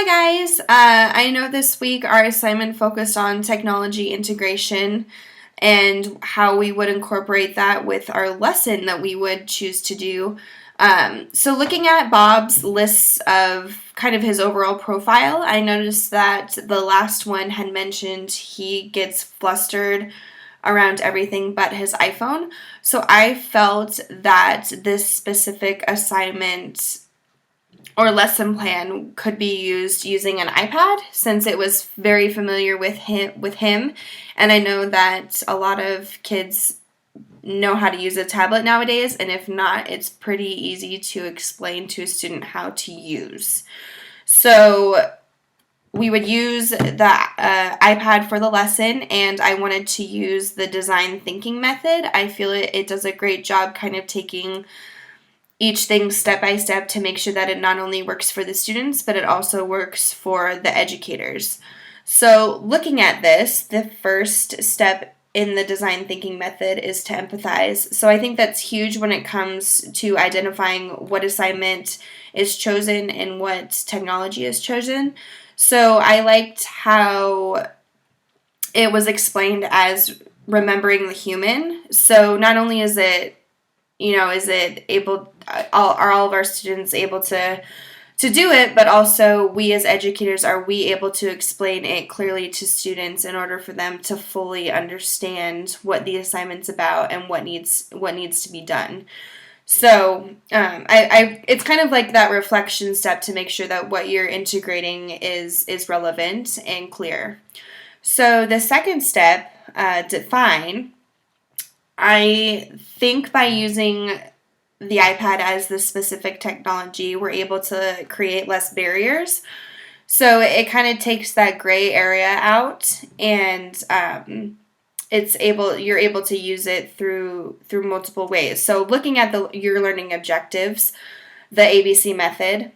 Hi guys! I know this week our assignment focused on technology integration and how we would incorporate that with our lesson that we would choose to do. So looking at Bob's lists of kind of his overall profile, I noticed that the last one had mentioned he gets flustered around everything but his iPhone. So I felt that this specific assignment or lesson plan could be used using an iPad since it was very familiar with him, and I know that a lot of kids know how to use a tablet nowadays, and if not, it's pretty easy to explain to a student how to use. So we would use the iPad for the lesson, and I wanted to use the design thinking method. I feel it does a great job kind of taking each thing step by step to make sure that it not only works for the students, but it also works for the educators. So looking at this, the first step in the design thinking method is to empathize. So I think that's huge when it comes to identifying what assignment is chosen and what technology is chosen. So I liked how it was explained as remembering the human. So not only is it is it able, are all of our students able to do it, but also we as educators, are we able to explain it clearly to students in order for them to fully understand what the assignment's about and what needs to be done. So it's kind of like that reflection step to make sure that what you're integrating is relevant and clear. So the second step, define. I think by using the iPad as the specific technology, we're able to create less barriers. So it kind of takes that gray area out, and you're able to use it through multiple ways. So looking at your learning objectives, the ABC method,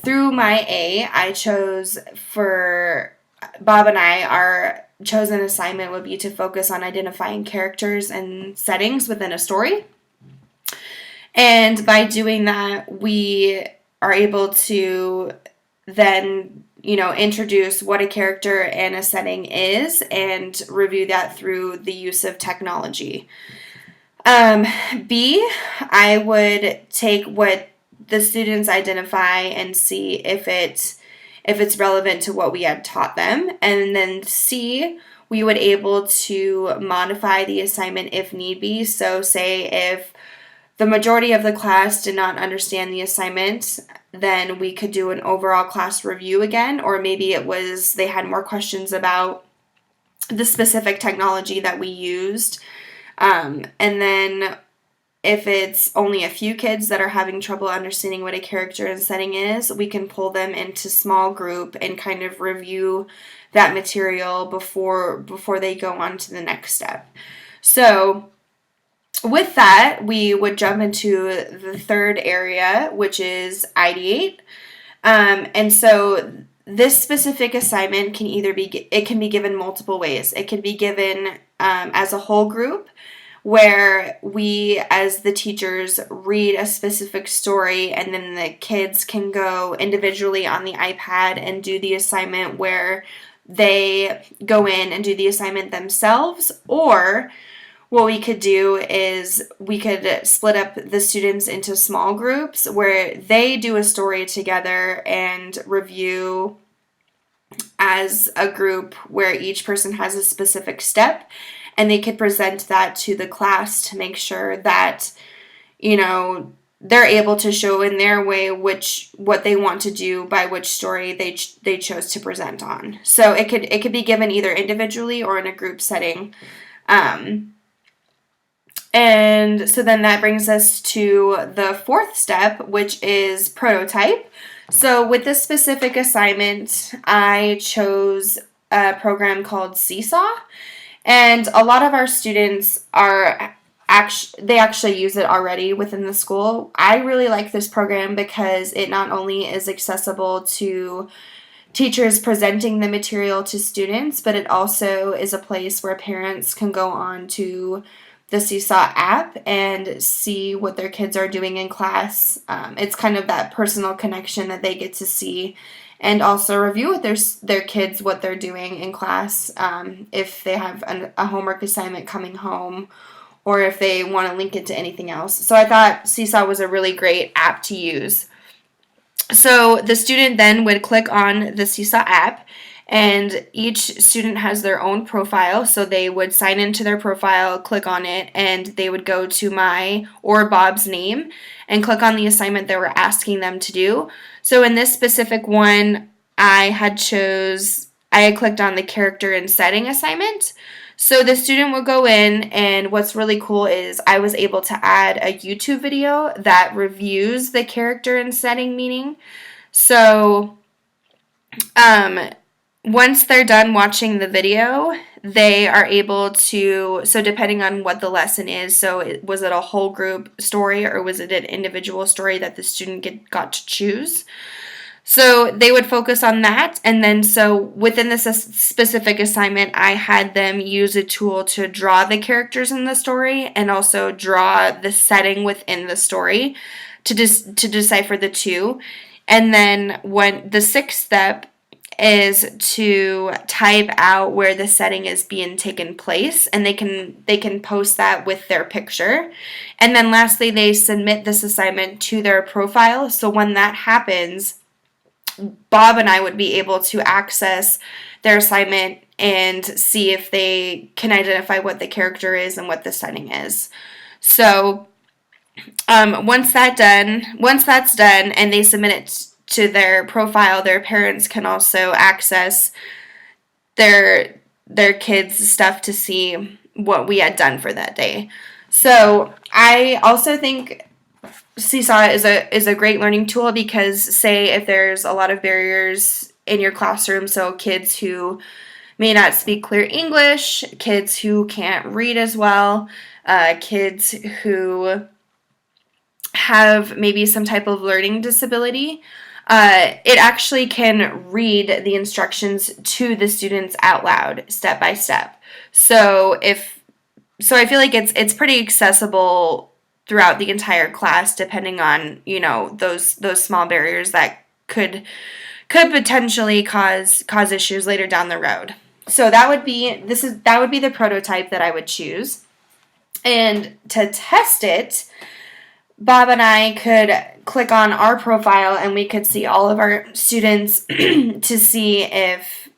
through my A, I chose for Bob and I, our chosen assignment would be to focus on identifying characters and settings within a story. And by doing that, we are able to then, introduce what a character and a setting is and review that through the use of technology. B, I would take what the students identify and see if it's relevant to what we had taught them. And then C, we would able to modify the assignment if need be. So say if the majority of the class did not understand the assignment, then we could do an overall class review again, or maybe it was they had more questions about the specific technology that we used. And then if it's only a few kids that are having trouble understanding what a character and setting is, we can pull them into small group and kind of review that material before they go on to the next step. So with that, we would jump into the third area, which is ideate. And so this specific assignment can be given multiple ways. It can be given as a whole group, where we as the teachers read a specific story and then the kids can go individually on the iPad and do the assignment where they go in and do the assignment themselves. Or what we could do is we could split up the students into small groups where they do a story together and review as a group where each person has a specific step, and they could present that to the class to make sure that, they're able to show in their way what they want to do by which story they chose to present on. So it could be given either individually or in a group setting. And so then that brings us to the fourth step, which is prototype. So with this specific assignment, I chose a program called Seesaw. And a lot of our students actually use it already within the school. I really like this program because it not only is accessible to teachers presenting the material to students, but it also is a place where parents can go on to the Seesaw app and see what their kids are doing in class. It's kind of that personal connection that they get to see, and also review with their kids what they're doing in class, if they have a homework assignment coming home, or if they want to link it to anything else. So I thought Seesaw was a really great app to use. So the student then would click on the Seesaw app, and each student has their own profile. So they would sign into their profile, click on it, and they would go to my or Bob's name and click on the assignment that we're asking them to do. So in this specific one, I had clicked on the character and setting assignment. So the student will go in, and what's really cool is I was able to add a YouTube video that reviews the character and setting meaning. So once they're done watching the video, they are able to, so depending on what the lesson is, so was it a whole group story or was it an individual story that the student got to choose? So they would focus on that, and then so within this specific assignment, I had them use a tool to draw the characters in the story and also draw the setting within the story to decipher the two. And then when the sixth step is to type out where the setting is being taken place, and they can post that with their picture. And then lastly, they submit this assignment to their profile. So when that happens, Bob and I would be able to access their assignment and see if they can identify what the character is and what the setting is. So once that's done and they submit it to their profile, their parents can also access their kids' stuff to see what we had done for that day. So I also think Seesaw is a great learning tool because, say, if there's a lot of barriers in your classroom, so kids who may not speak clear English, kids who can't read as well, kids who have maybe some type of learning disability, it actually can read the instructions to the students out loud, step by step. So I feel like it's pretty accessible throughout the entire class, depending on, those small barriers that could potentially cause issues later down the road. So that would be the prototype that I would choose. And to test it, Bob and I could click on our profile and we could see all of our students to see if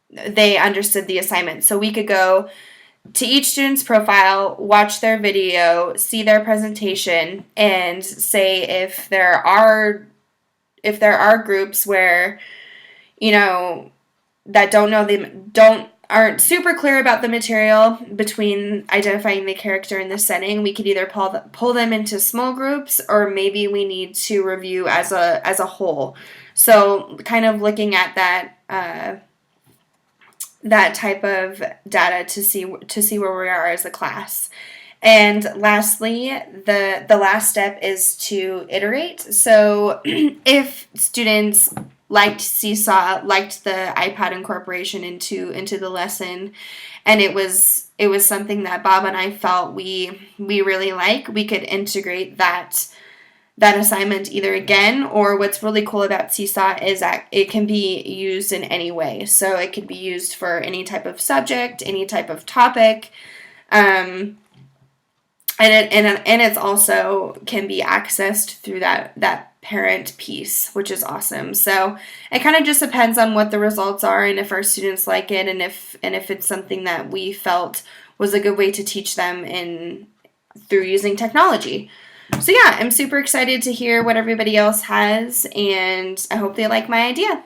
they understood the assignment. So we could go to each student's profile, watch their video, see their presentation, and say if there are groups where, that aren't super clear about the material between identifying the character and the setting, we could either pull them into small groups, or maybe we need to review as a whole. So kind of looking at that type of data to see where we are as a class. And lastly, the last step is to iterate. So if students liked Seesaw, liked the iPad incorporation into the lesson, and it was something that Bob and I felt we really like, we could integrate that assignment either again, or what's really cool about Seesaw is that it can be used in any way. So it could be used for any type of subject, any type of topic, and it's also can be accessed through that parent piece, which is awesome. So it kind of just depends on what the results are and if our students like it, and if it's something that we felt was a good way to teach them through using technology. So yeah, I'm super excited to hear what everybody else has, and I hope they like my idea.